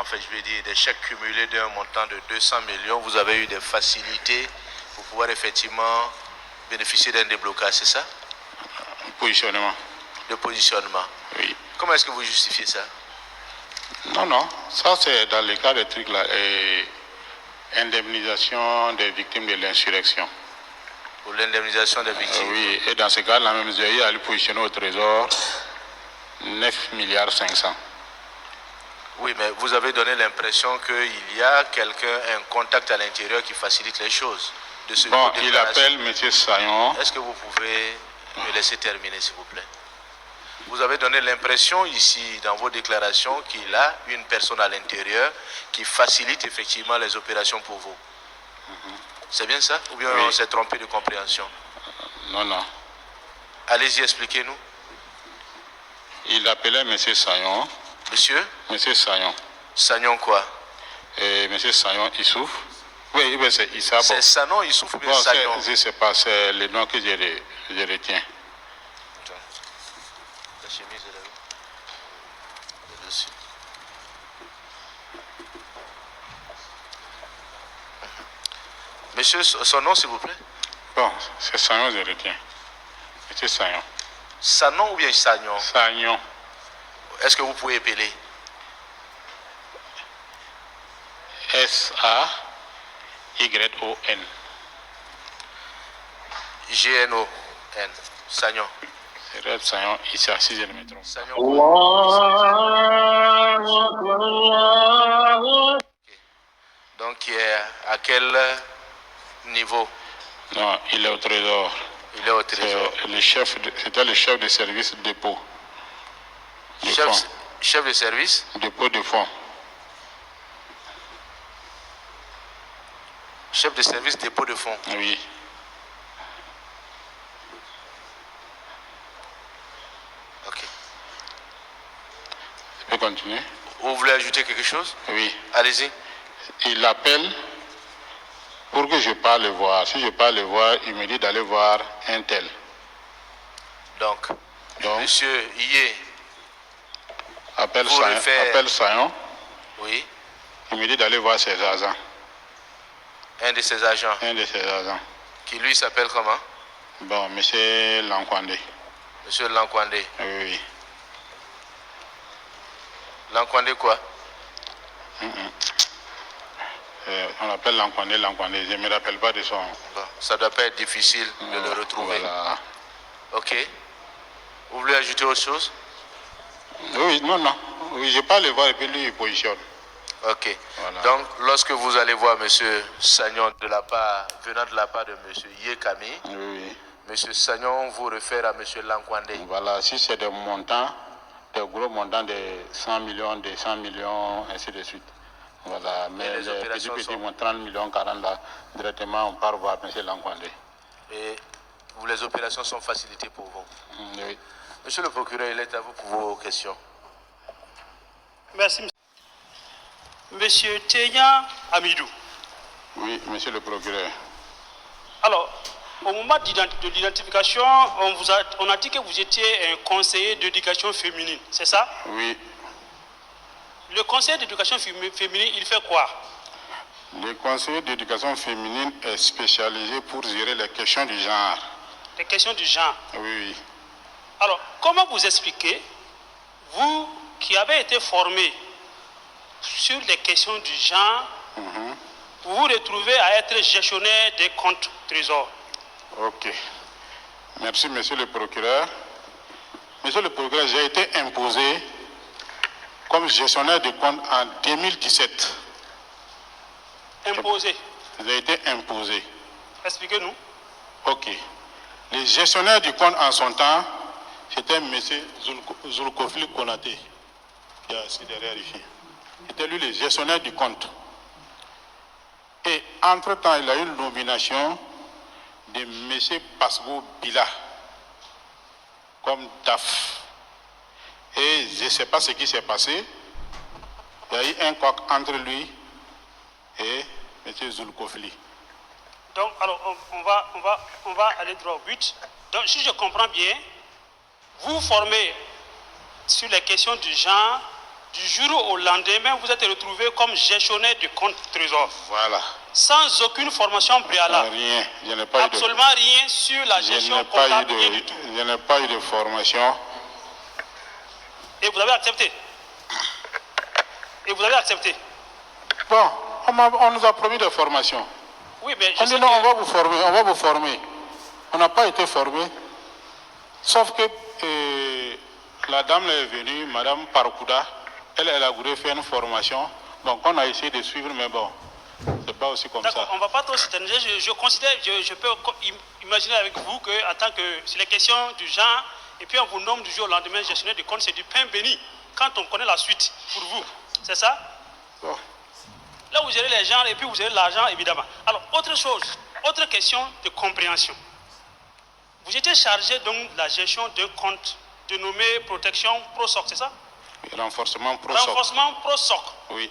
fait je vais dire des chèques cumulés d'un montant de 200 millions, vous avez eu des facilités pour pouvoir effectivement bénéficier d'un déblocage, c'est ça? Positionnement. De positionnement. Oui. Comment est-ce que vous justifiez ça? Non, ça c'est dans le cas des trucs là, indemnisation des victimes de l'insurrection. Pour l'indemnisation des victimes? Oui, et dans ce cas, la même GIE a positionné au trésor 9 milliards 500. Oui, mais vous avez donné l'impression qu'il y a un contact à l'intérieur qui facilite les choses. Bon, il appelle M. Sayon. Est-ce que vous pouvez me laisser terminer, s'il vous plaît? Vous avez donné l'impression ici, dans vos déclarations, qu'il a une personne à l'intérieur qui facilite effectivement les opérations pour vous. C'est bien ça? Ou bien oui. On s'est trompé de compréhension? Non. Allez-y, expliquez-nous. Il appelait M. Sayon. Monsieur? M. Sayon. Sayon quoi? M. Sayon Issouf. Oui, c'est Issa. C'est Sanon Issouf ou bien Sayon? Je ne sais pas, c'est le nom que je retiens. La chemise est là. Dessus. Monsieur, son nom s'il vous plaît? Bon, c'est Sayon, je retiens. M. Sayon. Sanon ou bien Sagnon? Sagnon. Est-ce que vous pouvez épeler? S-A-Y-O-N. G-N-O-N. Sagnon. C'est Sagnon, ici, si je ne me trompe. Sagnon. Donc, à quel niveau? Non, il est au trésor. Il est au trésor. C'était le chef de service dépôt. Chef de service? Dépôt de fonds. Chef de service dépôt de fonds. Oui. Ok. Je peux continuer? Vous voulez ajouter quelque chose? Oui. Allez-y. Il appelle pour que je parle le voir. Si je parle le voir, il me dit d'aller voir un tel. Donc Monsieur Ié appelle Sayon. Oui. Il me dit d'aller voir ses agents. Un de ses agents. Un de ses agents. Qui lui s'appelle comment? Bon, monsieur Lankwande. Monsieur Lankwande. Oui. Lankwande quoi? On appelle Lankwande. Je ne me rappelle pas de son. Bon, ça doit pas être difficile de le retrouver. Voilà. Ok. Vous voulez ajouter autre chose? Oui, non. Oui, je parle le voir et puis lui il positionne. Ok. Voilà. Donc, lorsque vous allez voir M. Sagnon venant de la part de M. Yekami, oui. M. Sagnon vous réfère à M. Lankwande. Voilà, si c'est des montants, des gros montants de 100 millions, 200 millions, ainsi de suite. Voilà, mais les petits montants, 30 millions, 40 là, directement on part voir M. Lankwande. Et les opérations sont facilitées pour vous? Oui. Monsieur le procureur, il est à vous pour vos questions. Merci. Monsieur Théa Amidou. Oui, monsieur le procureur. Alors, au moment de l'identification, on a dit que vous étiez un conseiller d'éducation féminine, c'est ça? Oui. Le conseiller d'éducation féminine, il fait quoi? Le conseiller d'éducation féminine est spécialisé pour gérer les questions du genre. Les questions du genre? Oui. Alors, comment vous expliquez, vous qui avez été formé sur les questions du genre, vous vous retrouvez à être gestionnaire des comptes trésors? Ok. Merci, monsieur le procureur. Monsieur le procureur, j'ai été imposé comme gestionnaire de comptes en 2017. Imposé? J'ai été imposé. Expliquez-nous. Ok. Le gestionnaire du compte en son temps, c'était monsieur Zulkofli Konaté, qui est assis derrière ici. C'était lui le gestionnaire du compte. Et entre-temps, il a eu une nomination de monsieur Pasgo Bila comme DAF. Et je ne sais pas ce qui s'est passé. Il y a eu un coq entre lui et M. Zulkofli. Donc, alors, on va aller droit au but. Donc, si je comprends bien, vous formez sur les questions du genre Du jour au lendemain, vous êtes retrouvé comme gestionnaire du compte trésor. Voilà. Sans aucune formation préalable. Rien. Je n'ai pas Absolument rien sur la gestion comptable, rien du tout. Je n'ai pas eu de formation. Et vous avez accepté. Et vous avez accepté. Bon, on nous a promis des formations. Oui, mais on dit non, on va vous former. On n'a pas été formé. Sauf que la dame est venue, Madame Parkouda, elle a voulu faire une formation. Donc on a essayé de suivre, mais bon, c'est pas aussi comme ça. On ne va pas trop s'éterniser. Je considère, je peux imaginer avec vous que, en tant que c'est les questions du genre, et puis on vous nomme du jour au lendemain gestionnaire de compte, c'est du pain béni. Quand on connaît la suite pour vous, c'est ça? Bon. Là, vous gérez les gens et puis vous gérez l'argent, évidemment. Alors, autre chose, autre question de compréhension. Vous étiez chargé donc de la gestion d'un compte dénommé Protection ProSoc, c'est ça? Oui, renforcement ProSoc. Renforcement ProSoc. Oui.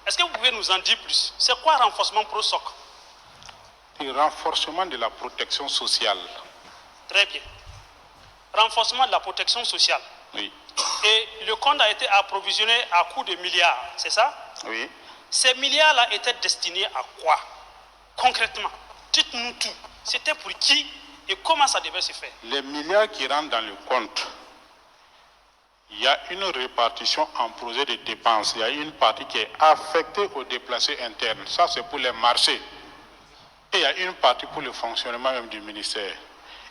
Est-ce que vous pouvez nous en dire plus? C'est quoi renforcement ProSoc? Le renforcement de la protection sociale. Très bien. Renforcement de la protection sociale. Oui. Et le compte a été approvisionné à coût de milliards, c'est ça? Oui. Ces milliards-là étaient destinés à quoi? Concrètement, dites-nous tout. C'était pour qui et comment ça devait se faire? Les milliards qui rentrent dans le compte, il y a une répartition en projet de dépenses. Il y a une partie qui est affectée aux déplacés internes. Ça, c'est pour les marchés. Et il y a une partie pour le fonctionnement même du ministère.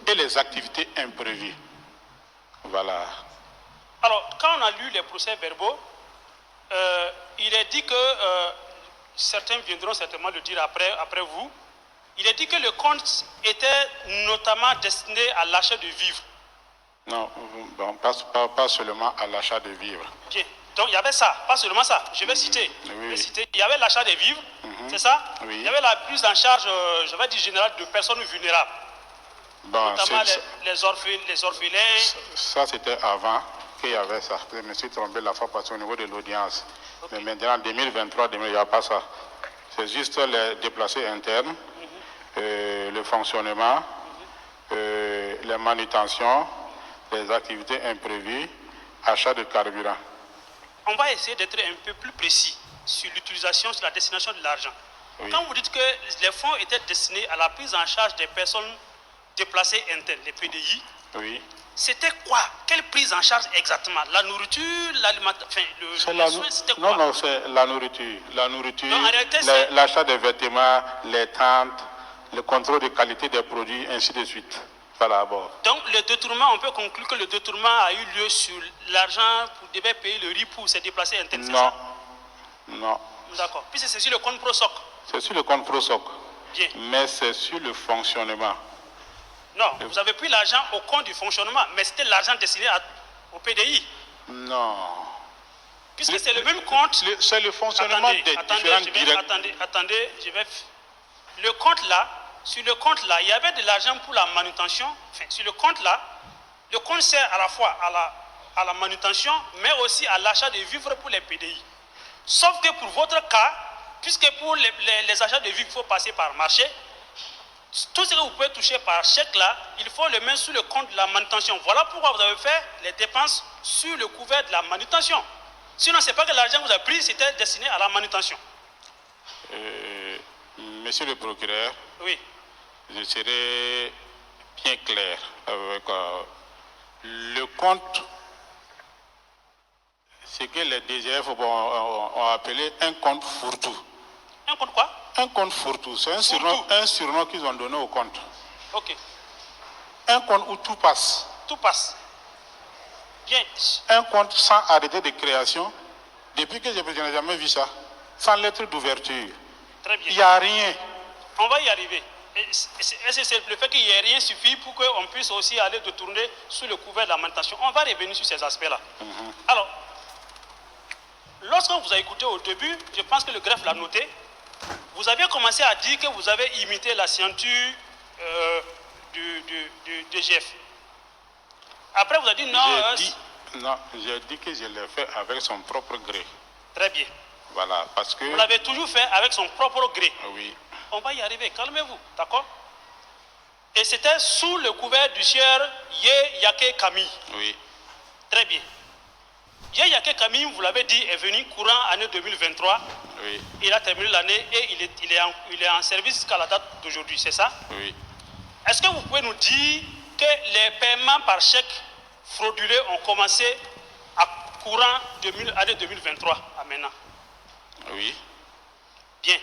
Et les activités imprévues. Voilà. Alors, quand on a lu les procès-verbaux, il est dit que, certains viendront certainement le dire après vous, il est dit que le compte était notamment destiné à l'achat de vivres. Non, bon, pas seulement à l'achat de vivres. Bien, donc il y avait ça, pas seulement ça, je vais citer. Oui. Il y avait l'achat des vivres, c'est ça? Oui. Il y avait la prise en charge, je vais dire générale, de personnes vulnérables. Bon, notamment les orphelins. Ça, c'était avant qu'il y avait ça. Je me suis trompé la fois passée au niveau de l'audience. Okay. Mais maintenant, en 2023, il n'y a pas ça. C'est juste les déplacés internes, le fonctionnement, les manutentions, les activités imprévues, achat de carburant. On va essayer d'être un peu plus précis sur l'utilisation, sur la destination de l'argent. Oui. Quand vous dites que les fonds étaient destinés à la prise en charge des personnes déplacés internes, les PDI, oui. C'était quoi? Quelle prise en charge exactement? La nourriture, l'alimentation, c'était quoi? Non, c'est la nourriture. La nourriture, non, l'achat des vêtements, les tentes, le contrôle de qualité des produits, ainsi de suite. Voilà, bon. Donc, le détournement, on peut conclure que le détournement a eu lieu sur l'argent pour devait payer le riz pour se déplacer internes, c'est ça? Non. D'accord. Puis c'est sur le compte ProSoc? C'est sur le compte ProSoc. Bien. Mais c'est sur le fonctionnement. Non, vous avez pris l'argent au compte du fonctionnement, mais c'était l'argent destiné au PDI. Non. Puisque c'est le même compte. C'est le fonctionnement des différents directs. Attendez, je vais. Le compte là, sur le compte là, il y avait de l'argent pour la manutention. Enfin, sur le compte là, le compte sert à la fois à la manutention, mais aussi à l'achat de vivres pour les PDI. Sauf que pour votre cas, puisque pour les achats de vivres, il faut passer par marché. Tout ce que vous pouvez toucher par chèque là, il faut le mettre sur le compte de la manutention. Voilà pourquoi vous avez fait les dépenses sur le couvert de la manutention. Sinon, ce n'est pas que l'argent que vous avez pris, c'était destiné à la manutention. Monsieur le procureur, oui. Je serai bien clair avec le compte, ce que les DGF ont appelé un compte fourre-tout. Un compte quoi? Un compte fourre-tout, c'est un surnom qu'ils ont donné au compte. Ok. Un compte où tout passe. Tout passe. Bien. Un compte sans arrêté de création. Depuis que je n'ai jamais vu ça. Sans lettre d'ouverture. Très bien. Il n'y a rien. On va y arriver. C'est le fait qu'il n'y ait rien suffit pour qu'on puisse aussi aller détourner sous le couvert de la manutention. On va revenir sur ces aspects-là. Alors, lorsque vous avez écouté au début, je pense que le greffe l'a noté, vous avez commencé à dire que vous avez imité la signature du DGF. Après, vous avez dit non. J'ai dit que je l'ai fait avec son propre gré. Très bien. Voilà, parce que... Vous l'avez toujours fait avec son propre gré. Oui. On va y arriver, calmez-vous, d'accord? Et c'était sous le couvert du sieur Yé Yake Camille. Oui. Très bien. Yake Camille, vous l'avez dit, est venu courant année 2023. Oui. Il a terminé l'année et il est en service jusqu'à la date d'aujourd'hui, c'est ça? Oui. Est-ce que vous pouvez nous dire que les paiements par chèque frauduleux ont commencé à courant année 2023 à maintenant? Oui. Bien.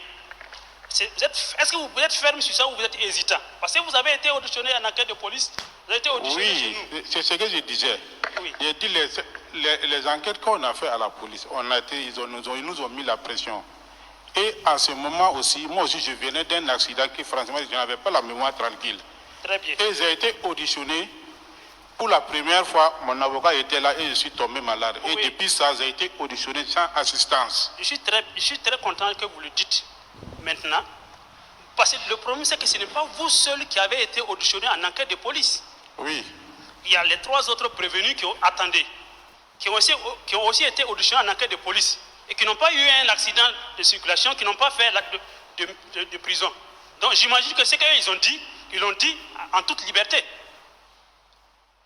Est-ce que vous êtes ferme sur ça ou vous êtes hésitant? Parce que vous avez été auditionné en enquête de police, vous avez été auditionné chez nous. Oui, c'est ce que je disais. Oui. J'ai dit les enquêtes qu'on a fait à la police, ils nous ont mis la pression. Et à ce moment aussi, moi aussi je venais d'un accident qui franchement je n'avais pas la mémoire tranquille. Très bien. Et j'ai été auditionné. Pour la première fois, mon avocat était là et je suis tombé malade. Oui. Et depuis ça, j'ai été auditionné sans assistance. Je suis très content que vous le dites maintenant. Parce que le problème, c'est que ce n'est pas vous seul qui avez été auditionné en enquête de police. Oui. Il y a les 3 autres prévenus qui ont attendu, qui ont aussi été auditionnés en enquête de police et qui n'ont pas eu un accident de circulation, qui n'ont pas fait l'acte de prison. Donc j'imagine que ce qu'ils ont dit, ils l'ont dit en toute liberté.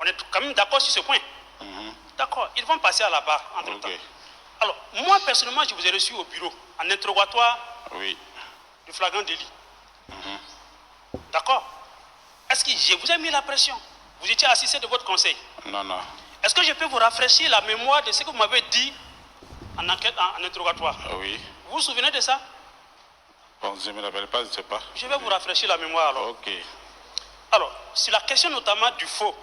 On est quand même d'accord sur ce point. D'accord, ils vont passer à la barre entre temps. Alors, moi personnellement, je vous ai reçu au bureau en interrogatoire de flagrant délit. D'accord. Est-ce que je vous ai mis la pression? Vous étiez assisté de votre conseil? Non, non. Est-ce que je peux vous rafraîchir la mémoire de ce que vous m'avez dit en enquête, en interrogatoire? Oui. Vous vous souvenez de ça? Bon, je ne me rappelle pas, je ne sais pas. Je vais vous rafraîchir la mémoire alors. Ok. Alors, sur la question notamment du faux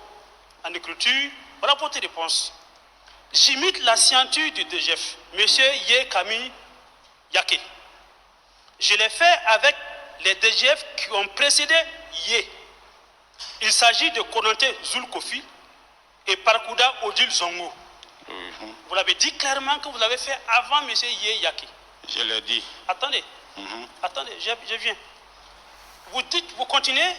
en écriture, voilà votre réponse. J'imite la signature du DGF, M. Ye Camille Yake. Je l'ai fait avec les DGF qui ont précédé Ye. Il s'agit de Konaté Zul Kofi et Parkouda Odile Zongo. Vous l'avez dit clairement que vous l'avez fait avant M. Ye Yake. Je l'ai dit. Attendez, attendez, je viens. Vous dites, vous continuez.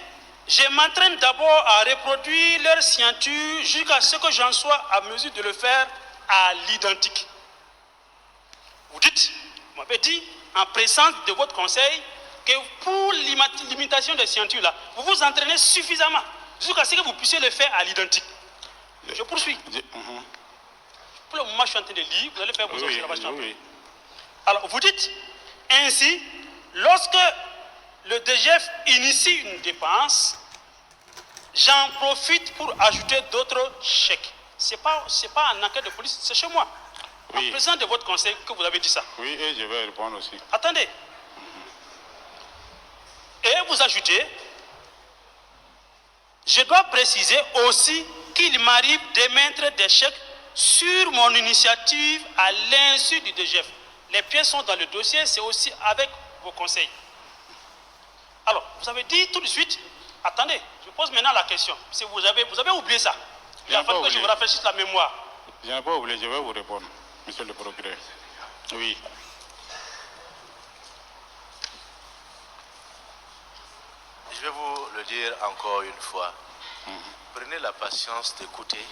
Je m'entraîne d'abord à reproduire leur signature jusqu'à ce que j'en sois à mesure de le faire à l'identique. Vous dites, vous m'avez dit, en présence de votre conseil, que pour l'imitation des signatures là, vous vous entraînez suffisamment jusqu'à ce que vous puissiez le faire à l'identique. Je poursuis. Pour le moment, je suis en train de lire, vous allez faire vos observations. Alors, vous dites, ainsi, lorsque le DGF initie une dépense, j'en profite pour ajouter d'autres chèques. Ce n'est pas en enquête de police, c'est chez moi. En présence de votre conseil que vous avez dit ça. Oui, et je vais répondre aussi. Attendez. Et vous ajoutez, je dois préciser aussi qu'il m'arrive d'émettre des chèques sur mon initiative à l'insu du DGF. Les pièces sont dans le dossier, c'est aussi avec vos conseils. Alors, vous avez dit tout de suite, attendez, je pose maintenant la question. Si vous avez oublié ça, il a fallu que je vous rafraîchisse la mémoire. Je n'ai pas oublié, je vais vous répondre, monsieur le procureur. Oui. Je vais vous le dire encore une fois. Prenez la patience d'écouter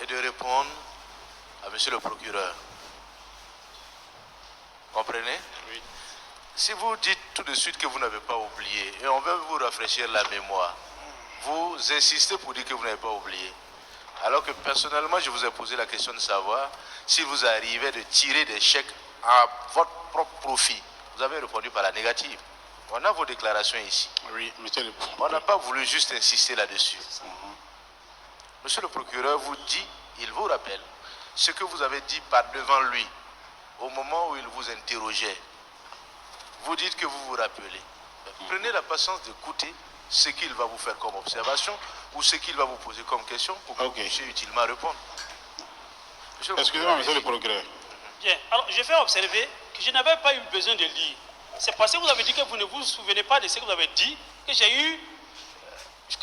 et de répondre à monsieur le procureur. Comprenez? Oui. Si vous dites tout de suite que vous n'avez pas oublié, et on veut vous rafraîchir la mémoire, vous insistez pour dire que vous n'avez pas oublié. Alors que personnellement, je vous ai posé la question de savoir si vous arrivez de tirer des chèques à votre propre profit. Vous avez répondu par la négative. On a vos déclarations ici. Oui, monsieur le procureur. On n'a pas voulu juste insister là-dessus. Monsieur le procureur vous dit, il vous rappelle, ce que vous avez dit par devant lui au moment où il vous interrogeait. Vous dites que vous vous rappelez. Prenez la patience d'écouter ce qu'il va vous faire comme observation ou ce qu'il va vous poser comme question pour que vous puissiez utilement répondre. Excusez-moi, monsieur le procureur. Bien, alors je vais observer que je n'avais pas eu besoin de lire. C'est parce que vous avez dit que vous ne vous souvenez pas de ce que vous avez dit que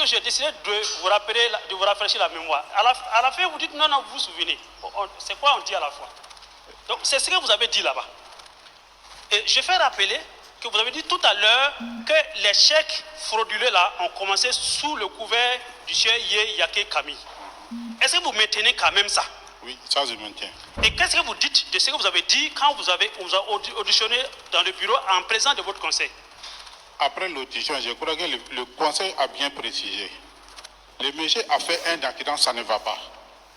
j'ai décidé de vous rappeler, de vous rafraîchir la mémoire. À la fin, vous dites non, vous vous souvenez. C'est quoi on dit à la fois? Donc c'est ce que vous avez dit là-bas. Et je fais rappeler que vous avez dit tout à l'heure que les chèques frauduleux là ont commencé sous le couvert du cher Ye Yake Camille. Est-ce que vous maintenez quand même ça? Oui, ça je maintiens. Et qu'est-ce que vous dites de ce que vous avez dit quand vous avez auditionné dans le bureau en présence de votre conseil? Après l'audition, je crois que le conseil a bien précisé. Le monsieur a fait un accident, ça ne va pas.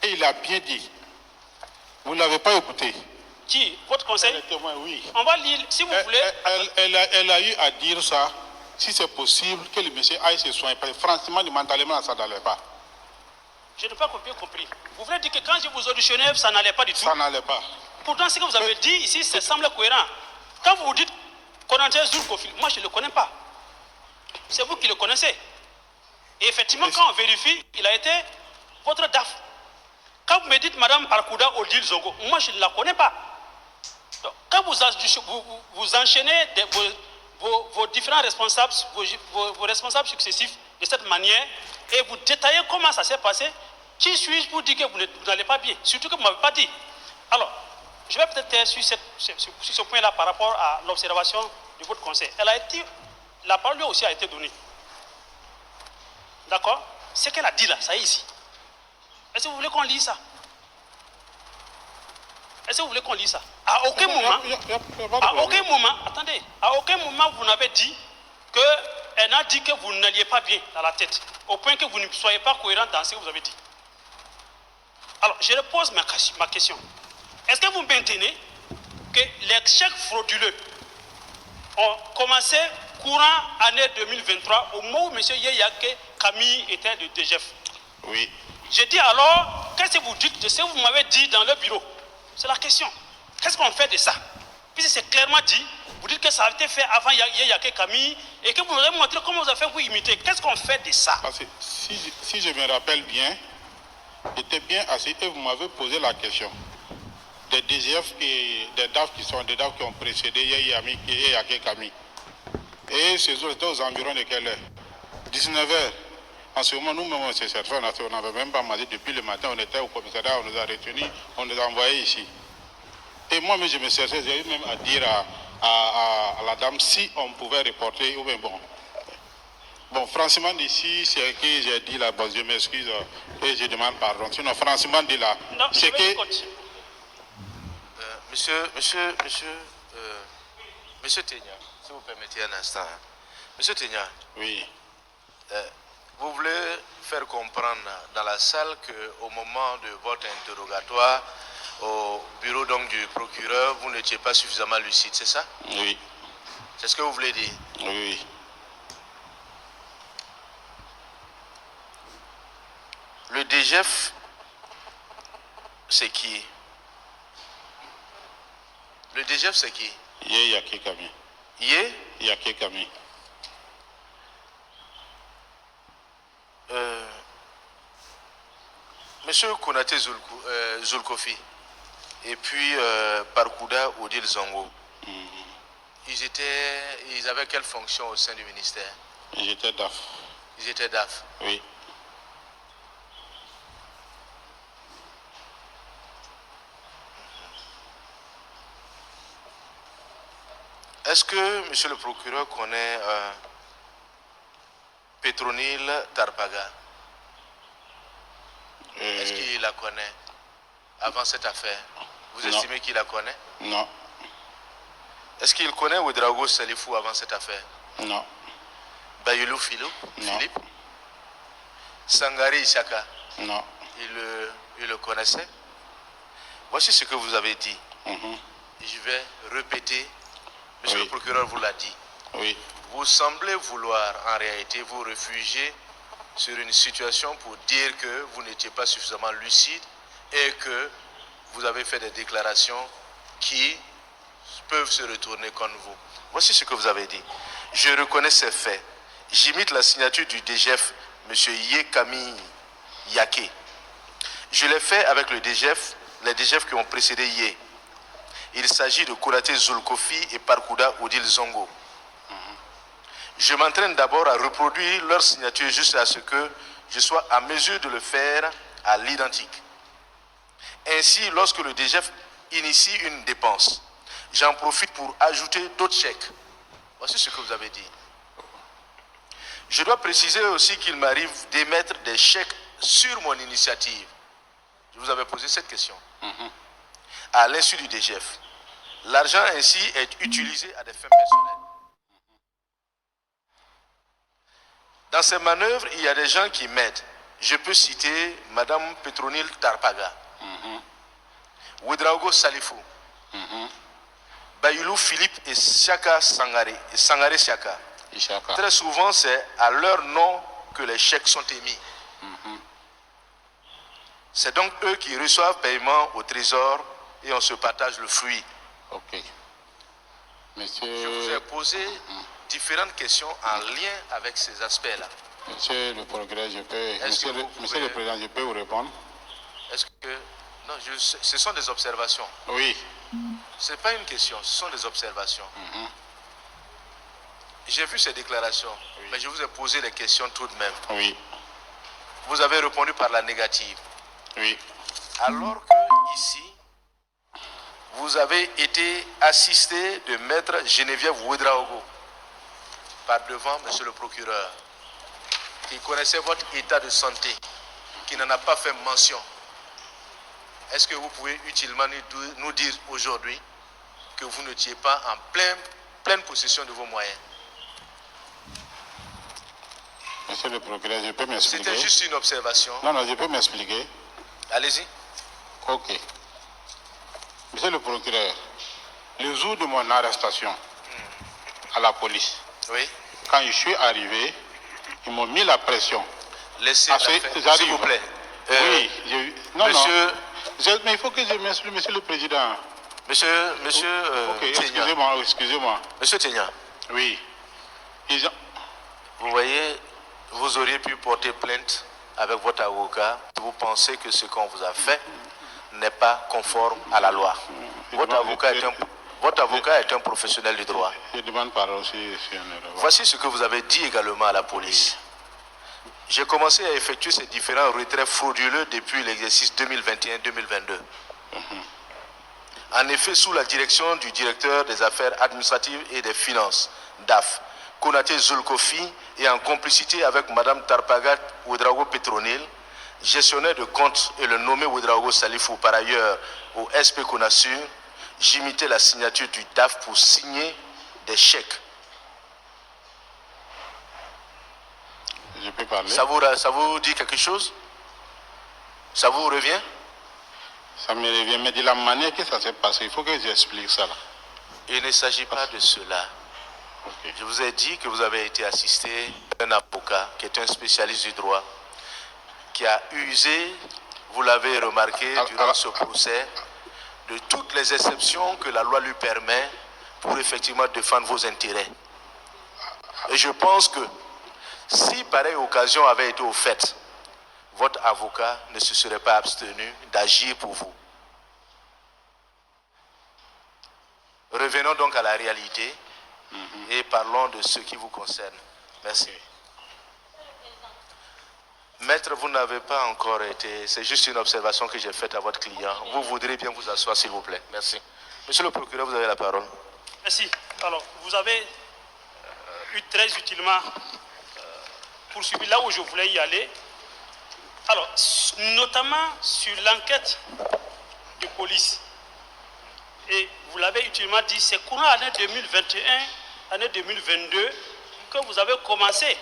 Et il a bien dit. Vous ne l'avez pas écouté. Qui? Votre conseil? Le témoin, oui. On va lire, si vous voulez. Elle a eu à dire ça, si c'est possible, que le monsieur aille se soigner. Parce que franchement, mentalement, ça n'allait pas. Je n'ai pas bien compris. Vous voulez dire que quand je vous auditionnais, ça n'allait pas du tout? Ça n'allait pas. Pourtant, ce que vous avez dit ici, ça semble cohérent. Quand vous dites Konaté Zul Koffi, moi je ne le connais pas. C'est vous qui le connaissez. Et effectivement, quand on vérifie, il a été votre DAF. Quand vous me dites Madame Parkouda Odile Zongo, moi je ne la connais pas. Donc, quand vous enchaînez vos différents responsables, vos responsables successifs de cette manière, et vous détaillez comment ça s'est passé, qui suis-je pour dire que vous n'allez pas bien? Surtout que vous ne m'avez pas dit. Alors, je vais peut-être taire sur ce point-là par rapport à l'observation de votre conseil. La parole lui aussi a été donnée. D'accord? Ce qu'elle a dit là, ça est ici. Est-ce que vous voulez qu'on lise ça? Est-ce que vous voulez qu'on lise ça? À aucun moment, attendez, à aucun moment vous n'avez dit qu'elle n'a dit que vous n'alliez pas bien dans la tête, au point que vous ne soyez pas cohérent dans ce que vous avez dit. Alors, je repose ma question. Est-ce que vous maintenez que les chèques frauduleux ont commencé courant année 2023 au moment où M. Yeyake Camille était de DGF? Oui. Je dis alors, qu'est-ce que vous dites de ce que vous m'avez dit dans le bureau? C'est la question. Qu'est-ce qu'on fait de ça? Puisque c'est clairement dit, vous dites que ça a été fait avant Yeyake Camille et que vous nous avez montré comment vous avez fait pour imiter. Qu'est-ce qu'on fait de ça? Parce que si je me rappelle bien, j'étais bien assis et vous m'avez posé la question. Des DGF et des DAF qui ont précédé Yeyake Camille. Et ces jours étaient aux environs de quelle heure? 19h. En ce moment, nous-mêmes, on s'est servi, on n'avait même pas mangé depuis le matin, on était au commissariat, on nous a retenus, on nous a envoyés ici. Et moi-même, je me cherchais, j'ai eu même à dire à la dame si on pouvait reporter, ou bien bon. Bon, franchement, d'ici, c'est que j'ai dit là, bon, je m'excuse et je demande pardon. Sinon, franchement, dit là, c'est que... Monsieur Ténia, si vous permettez un instant. Hein. Monsieur Ténia. Oui. Vous voulez faire comprendre dans la salle qu'au moment de votre interrogatoire au bureau donc du procureur, vous n'étiez pas suffisamment lucide, c'est ça? Oui. C'est ce que vous voulez dire? Oui. Le DGF, c'est qui? Le DGF, c'est qui? Yeyake Camille. Yeyake Camille. Monsieur Konaté Zul Koffi et puis Parkouda Odile Zongo, ils avaient quelle fonction au sein du ministère? Ils étaient DAF. Ils étaient DAF. Oui. Est-ce que monsieur le procureur connaît Pétronile Tarpaga? Est-ce qu'il la connaît avant cette affaire? Vous estimez qu'il la connaît? Non. Est-ce qu'il connaît Ouedraogo Salifou avant cette affaire? Non. Bayulou Philippe? Sangari Isaka? Non. Il le connaissait? Voici ce que vous avez dit. Je vais répéter. Monsieur le procureur vous l'a dit. Oui. Vous semblez vouloir en réalité vous réfugier sur une situation pour dire que vous n'étiez pas suffisamment lucide et que vous avez fait des déclarations qui peuvent se retourner contre vous. Voici ce que vous avez dit. Je reconnais ces faits. J'imite la signature du DGF, M. Yekami Yake. Je l'ai fait avec le DGF, les DGF qui ont précédé Yé. Il s'agit de Konaté Zul Koffi et Parkouda Odile Zongo. Je m'entraîne d'abord à reproduire leur signature juste à ce que je sois à mesure de le faire à l'identique. Ainsi, lorsque le DGF initie une dépense, j'en profite pour ajouter d'autres chèques. Voici ce que vous avez dit. Je dois préciser aussi qu'il m'arrive d'émettre des chèques sur mon initiative. Je vous avais posé cette question. À l'insu du DGF. L'argent ainsi est utilisé à des fins personnelles. Dans ces manœuvres, il y a des gens qui m'aident. Je peux citer Madame Petronile Tarpaga, Ouedraogo Salifou, Bayulou Philippe et Siaka Sangare Siaka. Très souvent, c'est à leur nom que les chèques sont émis. C'est donc eux qui reçoivent paiement au trésor et on se partage le fruit. Ok. Monsieur... Je vous ai posé différentes questions en lien avec ces aspects-là. Monsieur le progrès, monsieur le Président, je peux vous répondre? Est-ce que... Non, ce sont des observations. Oui. Ce n'est pas une question, ce sont des observations. J'ai vu ces déclarations, mais je vous ai posé les questions tout de même. Oui. Vous avez répondu par la négative. Oui. Alors que ici, vous avez été assisté de Maître Geneviève Ouedraogo par devant Monsieur le procureur, qui connaissait votre état de santé, qui n'en a pas fait mention. Est-ce que vous pouvez utilement nous dire aujourd'hui que vous n'étiez pas en pleine possession de vos moyens? Monsieur le procureur, je peux m'expliquer? C'était juste une observation. Non, je peux m'expliquer. Allez-y. Ok. Monsieur le procureur, le jour de mon arrestation à la police, oui, quand je suis arrivé, ils m'ont mis la pression. Laissez-la faire, s'il vous plaît. Oui, monsieur... mais il faut que je m'explique, monsieur le président. Monsieur ok, excusez-moi. Monsieur Ténia. Oui. Vous voyez, vous auriez pu porter plainte avec votre avocat si vous pensez que ce qu'on vous a fait n'est pas conforme à la loi. Votre avocat est un professionnel du droit. Je demande pardon aussi. Voici ce que vous avez dit également à la police. J'ai commencé à effectuer ces différents retraits frauduleux depuis l'exercice 2021-2022. En effet, sous la direction du directeur des affaires administratives et des finances, DAF, Konaté Zulkofi, et en complicité avec Mme Tarpaga Ouedraogo Petronile, gestionnaire de compte, et le nommé Ouedraogo Salifou, par ailleurs au SP Konasur, j'imitais la signature du DAF pour signer des chèques. Je peux parler? Ça vous dit quelque chose? Ça vous revient? Ça me revient, mais de la manière que ça s'est passé, il faut que j'explique ça là. Il ne s'agit pas de cela. Okay. Je vous ai dit que vous avez été assisté d'un avocat qui est un spécialiste du droit, qui a usé, vous l'avez remarqué durant ce procès, de toutes les exceptions que la loi lui permet pour effectivement défendre vos intérêts. Et je pense que si pareille occasion avait été offerte, votre avocat ne se serait pas abstenu d'agir pour vous. Revenons donc à la réalité et parlons de ce qui vous concerne. Merci. Maître, vous n'avez pas encore été... C'est juste une observation que j'ai faite à votre client. Vous voudrez bien vous asseoir, s'il vous plaît. Merci. Monsieur le procureur, vous avez la parole. Merci. Alors, vous avez eu très utilement poursuivi là où je voulais y aller. Alors, notamment sur l'enquête de police. Et vous l'avez utilement dit, c'est courant l'année 2021, année 2022, que vous avez commencé.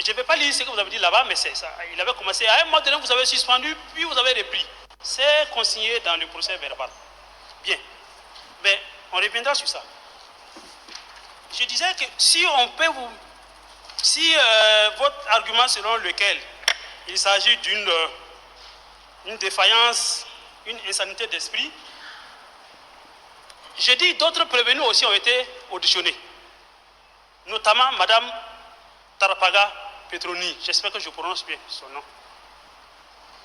Je ne vais pas lire ce que vous avez dit là-bas, mais c'est ça. Il avait commencé. À un moment donné, vous avez suspendu, puis vous avez repris. C'est consigné dans le procès verbal. Bien. Mais on reviendra sur ça. Je disais que si on peut vous... Si votre argument selon lequel il s'agit d'une défaillance, une insanité d'esprit, je dis d'autres prévenus aussi ont été auditionnés, notamment Mme Tarpaga Petroni, j'espère que je prononce bien son nom.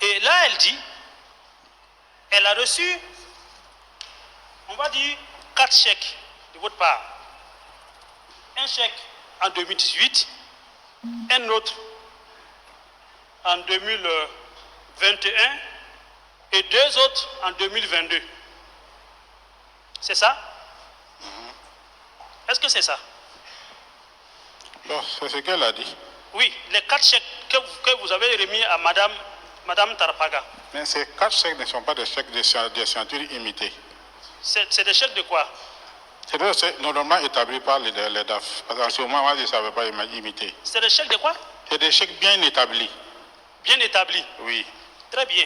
Et là, elle dit, elle a reçu, on va dire, 4 chèques de votre part. Un chèque en 2018, un autre en 2021 et 2 autres en 2022. C'est ça? Est-ce que c'est ça? Non, c'est ce qu'elle a dit. Oui, les 4 chèques que vous avez remis à Madame Tarpaga. Mais ces 4 chèques ne sont pas des chèques de signature imitées. C'est des chèques de quoi? C'est des chèques normalement établis par les DAF. Parce qu'en ce moment, moi, je ne savais pas imiter. C'est des chèques de quoi? C'est des chèques bien établis. Bien établi. Oui. Très bien.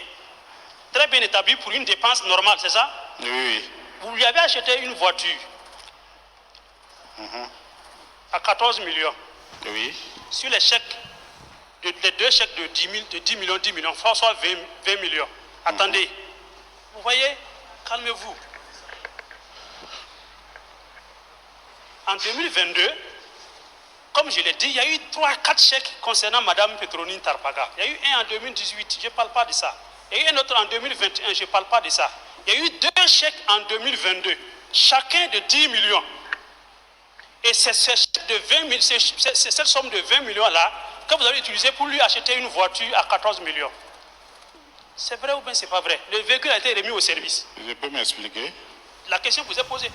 Très bien établi pour une dépense normale, c'est ça? Oui, oui. Vous lui avez acheté une voiture à 14 millions. Oui. Sur les chèques, les deux chèques de 10 millions, soit 20 millions. Attendez. Vous voyez? Calmez-vous. En 2022, comme je l'ai dit, il y a eu 3-4 chèques concernant Mme Petronine Tarpaga. Il y a eu un en 2018, je ne parle pas de ça. Il y a eu un autre en 2021, je ne parle pas de ça. Il y a eu 2 chèques en 2022, chacun de 10 millions. Et c'est cette somme de 20 millions-là que vous avez utilisée pour lui acheter une voiture à 14 millions. C'est vrai ou bien c'est pas vrai? Le véhicule a été remis au service. Je peux m'expliquer? La question vous est posée.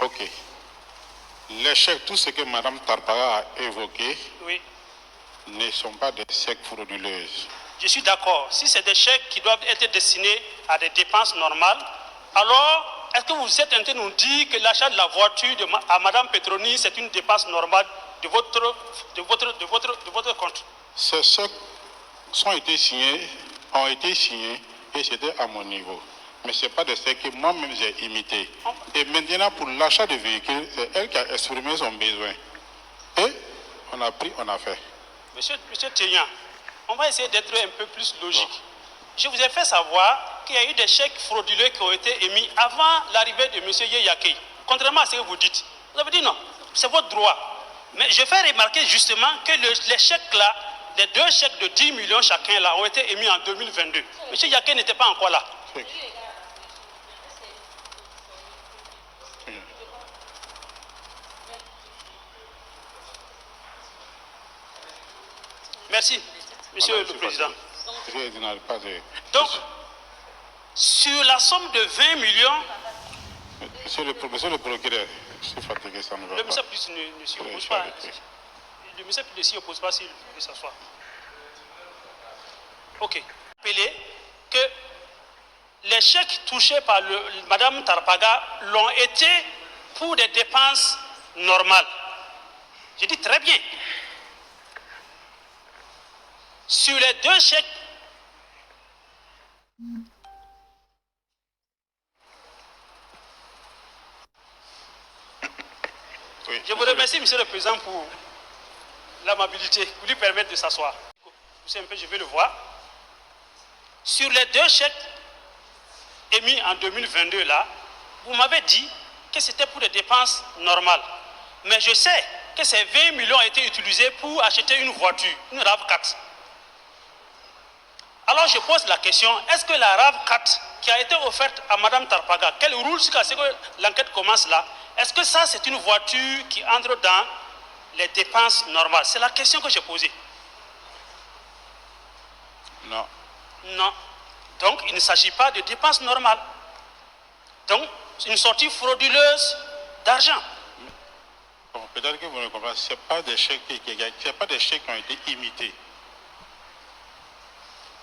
Ok. Les chèques, tout ce que Mme Tarpaga a évoqué, Oui. ne sont pas des chèques frauduleuses. Je suis d'accord. Si c'est des chèques qui doivent être destinés à des dépenses normales, alors est-ce que vous êtes en train de nous dire que l'achat de la voiture à Mme Petroni, c'est une dépense normale de votre compte? Ces chèques ont été signés et c'était à mon niveau. Mais ce n'est pas des chèques que moi-même j'ai imités. Et maintenant, pour l'achat de véhicules, c'est elle qui a exprimé son besoin. Et on a pris, on a fait. Monsieur Théian, on va essayer d'être un peu plus logique. Bon. Je vous ai fait savoir qu'il y a eu des chèques frauduleux qui ont été émis avant l'arrivée de M. Yeyakei. Contrairement à ce que vous dites. Vous avez dit non, c'est votre droit. Mais je fais remarquer justement que les chèques-là, les 2 chèques de 10 millions chacun là, ont été émis en 2022. M. Yeyakei n'était pas encore là. Oui. Merci, Monsieur Voilà, le Président. Donc, sur la somme de 20 millions... Monsieur le procureur, je suis fatigué, ça ne va le pas. monsieur plus ne s'y oppose pas. Le monsieur plus ne s'y oppose pas s'il veut s'asseoir. Ok. Rappelez que les chèques touchés par Mme Tarpaga l'ont été pour des dépenses normales. Je dis très bien. Sur les 2 chèques, Oui, je vous remercie, Monsieur le Président, pour l'amabilité, pour lui permettre de s'asseoir. Un peu, je vais le voir. Sur les 2 chèques émis en 2022, là, vous m'avez dit que c'était pour des dépenses normales. Mais je sais que ces 20 millions ont été utilisés pour acheter une voiture, une RAV4. Alors je pose la question, est-ce que la RAV4 qui a été offerte à Mme Tarpaga, qu'elle roule jusqu'à ce que l'enquête commence là, est-ce que ça c'est une voiture qui entre dans les dépenses normales? C'est la question que j'ai posée. Non. Non. Donc il ne s'agit pas de dépenses normales. Donc une sortie frauduleuse d'argent. Bon, peut-être que vous ne comprenez pas, ce n'est pas des chèques qui ont été imités.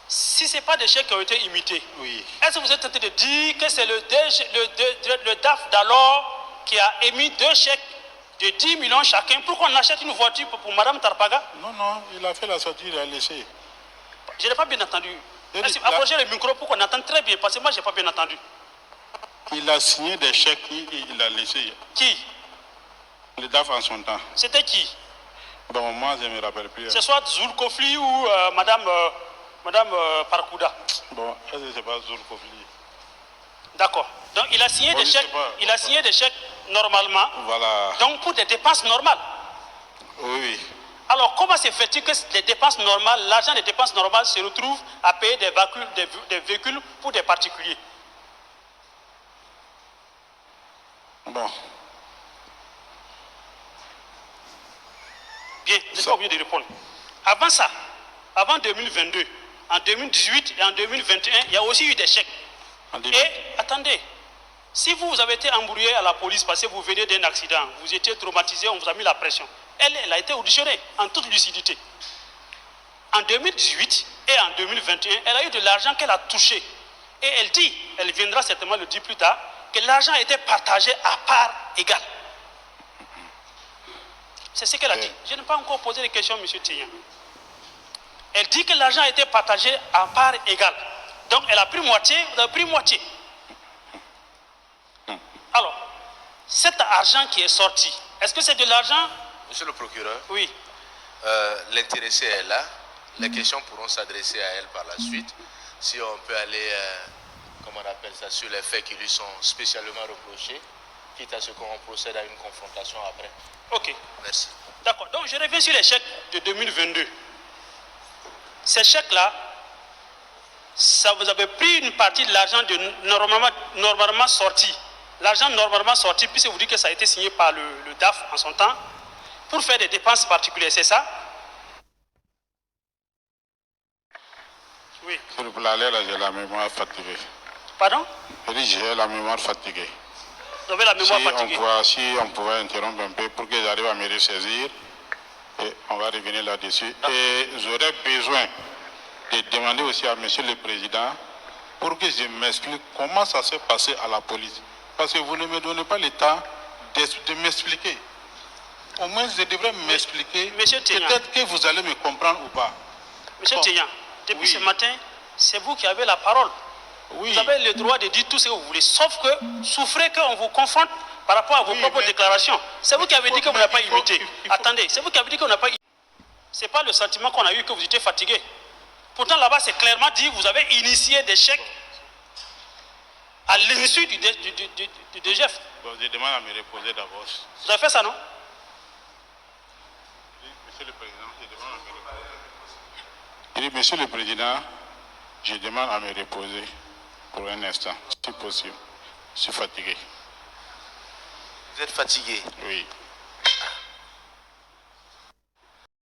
Si ce n'est pas des chèques qui ont été imités, oui. Est-ce que vous êtes tenté de dire que c'est le DAF d'alors qui a émis 2 chèques de 10 millions chacun pour qu'on achète une voiture pour Mme Tarpaga? Non, non, il a fait la sortie, il a laissé. Je n'ai pas bien entendu. Approchez le micro pour qu'on entende très bien, parce que moi je n'ai pas bien entendu. Il a signé des chèques et il a laissé. Qui? Le DAF en son temps. C'était qui? Bon, moi je ne me rappelle plus. C'est soit Zoul Kofli ou Madame Parkouda. Bon, est-ce que c'est pas Zoul Kofli? D'accord. Donc il a signé des chèques. Il a signé des chèques normalement. Voilà. Donc pour des dépenses normales. Oui. Alors comment se fait-il que les dépenses normales, l'argent des dépenses normales se retrouve à payer des véhicules pour des particuliers? Bon. Bien, je n'ai pas oublié de répondre. Avant ça, avant 2022, en 2018 et en 2021, il y a aussi eu des chèques. Et attendez, si vous avez été embrouillé à la police parce que vous veniez d'un accident, vous étiez traumatisé, on vous a mis la pression. Elle a été auditionnée en toute lucidité. En 2018 et en 2021, elle a eu de l'argent qu'elle a touché. Et elle dit, elle viendra certainement le dire plus tard, que l'argent a été partagé à part égale. C'est ce qu'elle a dit. Je n'ai pas encore posé de questions, M. Théian. Elle dit que l'argent a été partagé en parts égales. Donc elle a pris moitié, vous avez pris moitié. Alors, cet argent qui est sorti, est-ce que c'est de l'argent? Monsieur le procureur, Oui. l'intéressé est là. Les questions pourront s'adresser à elle par la suite. Si on peut aller, comment on appelle ça, sur les faits qui lui sont spécialement reprochés, quitte à ce qu'on procède à une confrontation après. Ok. Merci. D'accord. Donc je reviens sur les chèques de 2022. Ces chèques-là, ça vous avez pris une partie de l'argent normalement sorti. L'argent normalement sorti, puisque vous dites que ça a été signé par le DAF en son temps, pour faire des dépenses particulières, c'est ça? Oui. S'il vous plaît, là, j'ai la mémoire fatiguée. Pardon? Je dis, j'ai la mémoire fatiguée. Vous avez la mémoire fatiguée. Si on pouvait interrompre un peu pour que j'arrive à me ressaisir, et on va revenir là-dessus. Et j'aurais besoin de demander aussi à Monsieur le Président pour que je m'explique comment ça s'est passé à la police. Parce que vous ne me donnez pas le temps de m'expliquer. Au moins, je devrais m'expliquer. Peut-être que vous allez me comprendre ou pas. Monsieur Théian, depuis ce matin, c'est vous qui avez la parole. Oui. Vous avez le droit de dire tout ce que vous voulez, sauf que souffrez qu'on vous confronte par rapport à vos propres déclarations. C'est vous qui avez dit que vous n'avez pas imité. Attendez, c'est vous qui avez dit qu'on n'a pas imité. Ce n'est pas le sentiment qu'on a eu que vous étiez fatigué. Pourtant, là-bas, c'est clairement dit, vous avez initié des chèques à l'insu du DGF. Bon, je demande à me reposer d'abord. Vous avez fait ça, non? Monsieur le Président, je demande à me reposer. Monsieur le Président, je demande à me reposer pour un instant, si possible. Je suis fatigué. Vous êtes fatigué? Oui.